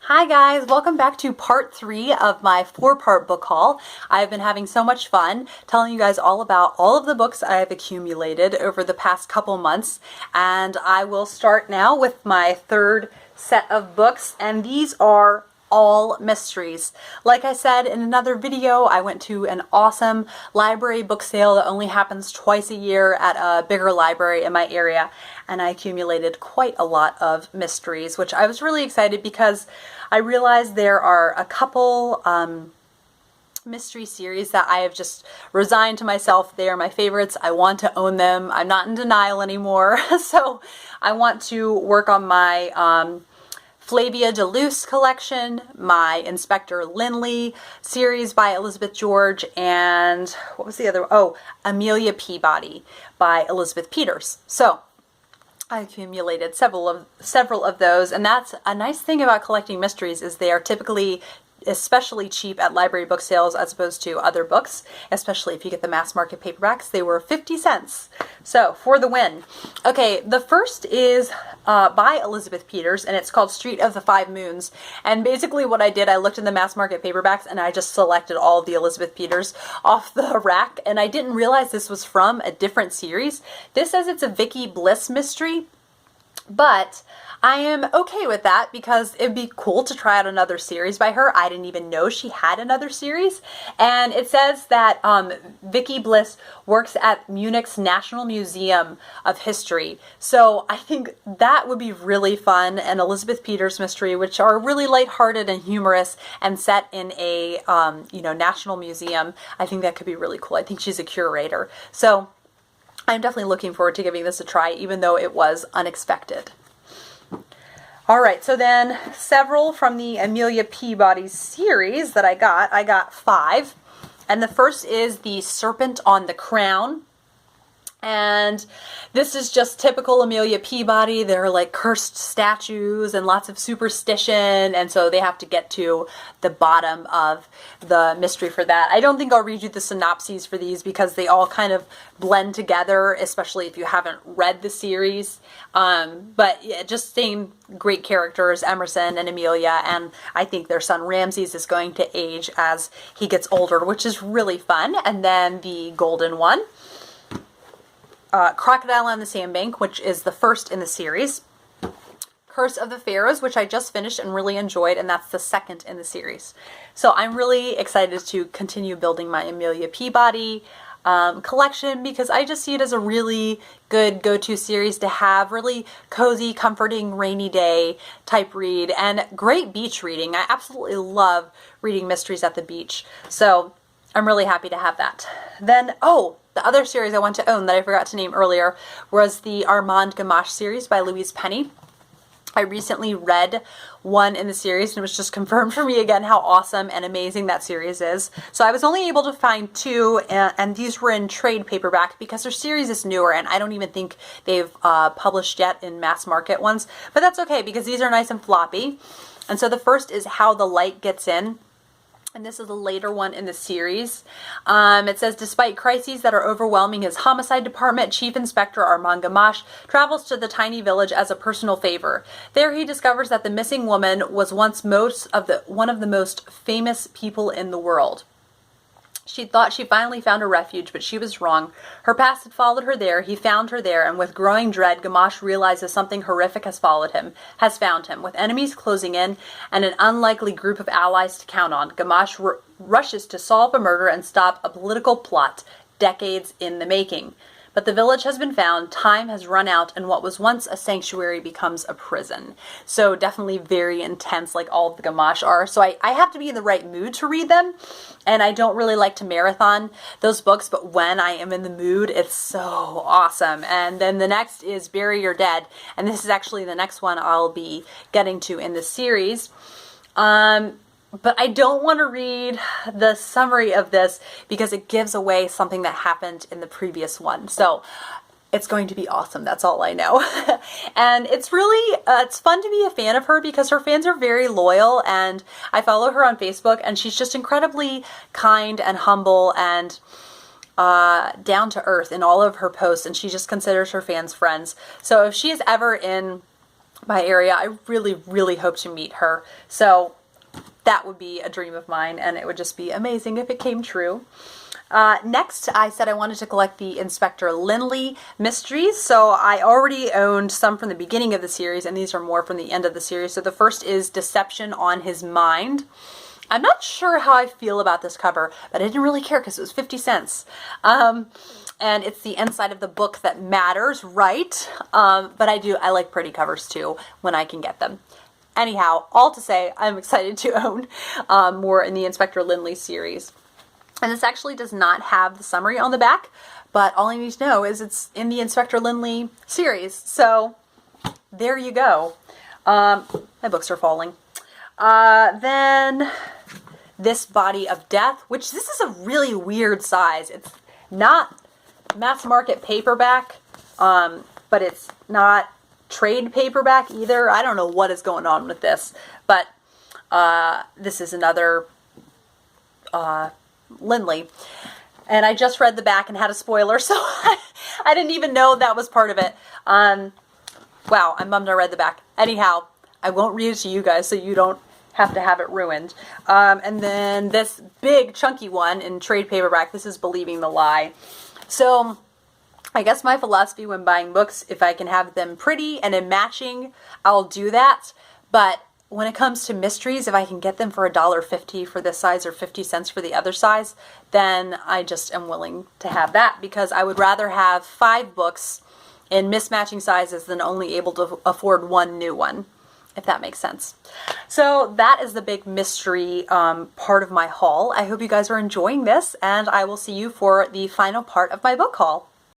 Hi guys, welcome back to part 3 of my 4-part book haul. I've been having so much fun telling you guys all about all of the books I've accumulated over the past couple months, and I will start now with my third set of books, and these are all mysteries. Like I said in another video, I went to an awesome library book sale that only happens twice a year at a bigger library in my area, and I accumulated quite a lot of mysteries, which I was really excited because I realized there are a couple mystery series that I have just resigned to myself. They are my favorites. I want to own them. I'm not in denial anymore. So I want to work on my Flavia de Luce collection, my Inspector Lynley series by Elizabeth George, and what was the other? Oh, Amelia Peabody by Elizabeth Peters. So I accumulated several of those, and that's a nice thing about collecting mysteries is they are typically especially cheap at library book sales as opposed to other books, especially if you get the mass market paperbacks. They were 50 cents. So, for the win. Okay, the first is by Elizabeth Peters, and it's called Street of the Five Moons. And basically what I did, I looked in the mass market paperbacks and I just selected all of the Elizabeth Peters off the rack, and I didn't realize this was from a different series. This says it's a Vicky Bliss mystery, but I am okay with that because it'd be cool to try out another series by her. I didn't even know she had another series. And it says that Vicky Bliss works at Munich's National Museum of History. So I think that would be really fun. And Elizabeth Peters mystery, which are really lighthearted and humorous and set in a national museum. I think that could be really cool. I think she's a curator. So I'm definitely looking forward to giving this a try, even though it was unexpected. All right, so then several from the Amelia Peabody series that I got 5. And the first is the Serpent on the Crown. And this is just typical Amelia Peabody. There are like cursed statues and lots of superstition, and so they have to get to the bottom of the mystery for that. I don't think I'll read you the synopses for these because they all kind of blend together, especially if you haven't read the series. But yeah, just same great characters, Emerson and Amelia, and I think their son Ramses is going to age as he gets older, which is really fun. And then the golden one, Crocodile on the Sandbank, which is the first in the series. Curse of the Pharaohs, which I just finished and really enjoyed, and that's the second in the series. So I'm really excited to continue building my Amelia Peabody collection because I just see it as a really good go-to series to have, really cozy, comforting, rainy day type read, and great beach reading. I absolutely love reading mysteries at the beach. So I'm really happy to have that. Then, the other series I want to own that I forgot to name earlier was the Armand Gamache series by Louise Penny. I recently read one in the series and it was just confirmed for me again how awesome and amazing that series is. So I was only able to find 2, and these were in trade paperback because their series is newer and I don't even think they've published yet in mass market ones. But that's okay because these are nice and floppy. And so the first is How the Light Gets In. And this is a later one in the series. It says, despite crises that are overwhelming his homicide department, Chief Inspector Armand Gamache travels to the tiny village as a personal favor. There he discovers that the missing woman was once one of the most famous people in the world. She thought she finally found a refuge, but she was wrong. Her past had followed her there, he found her there, and with growing dread, Gamache realizes something horrific has found him. With enemies closing in and an unlikely group of allies to count on, Gamache rushes to solve a murder and stop a political plot, decades in the making. But the village has been found, time has run out, and what was once a sanctuary becomes a prison. So definitely very intense, like all of the Gamache are. So I have to be in the right mood to read them, and I don't really like to marathon those books, but when I am in the mood, it's so awesome. And then the next is Bury Your Dead, and this is actually the next one I'll be getting to in the series. But I don't want to read the summary of this because it gives away something that happened in the previous one. So it's going to be awesome. That's all I know. And it's really, it's fun to be a fan of her because her fans are very loyal, and I follow her on Facebook, and she's just incredibly kind and humble and down to earth in all of her posts, and she just considers her fans friends. So if she is ever in my area. I really, really hope to meet her. So that would be a dream of mine, and it would just be amazing if it came true. Next, I said I wanted to collect the Inspector Lynley mysteries. So I already owned some from the beginning of the series, and these are more from the end of the series. So the first is Deception on His Mind. I'm not sure how I feel about this cover, but I didn't really care because it was 50 cents. And it's the inside of the book that matters, right? But I like pretty covers too when I can get them. Anyhow, all to say, I'm excited to own more in the Inspector Lynley series. And this actually does not have the summary on the back, but all I need to know is it's in the Inspector Lynley series. So there you go. My books are falling. Then This Body of Death, which this is a really weird size. It's not mass market paperback, but it's not trade paperback either. I don't know what is going on with this, but this is another Lynley, and I just read the back and had a spoiler, so I didn't even know that was part of it. Wow, I'm bummed I read the back. Anyhow, I won't read it to you guys so you don't have to have it ruined. And then this big chunky one in trade paperback, this is Believing the Lie. So I guess my philosophy when buying books, if I can have them pretty and in matching, I'll do that. But when it comes to mysteries, if I can get them for $1.50 for this size or 50 cents for the other size, then I just am willing to have that, because I would rather have 5 books in mismatching sizes than only able to afford one new one, if that makes sense. So that is the big mystery part of my haul. I hope you guys are enjoying this, and I will see you for the final part of my book haul.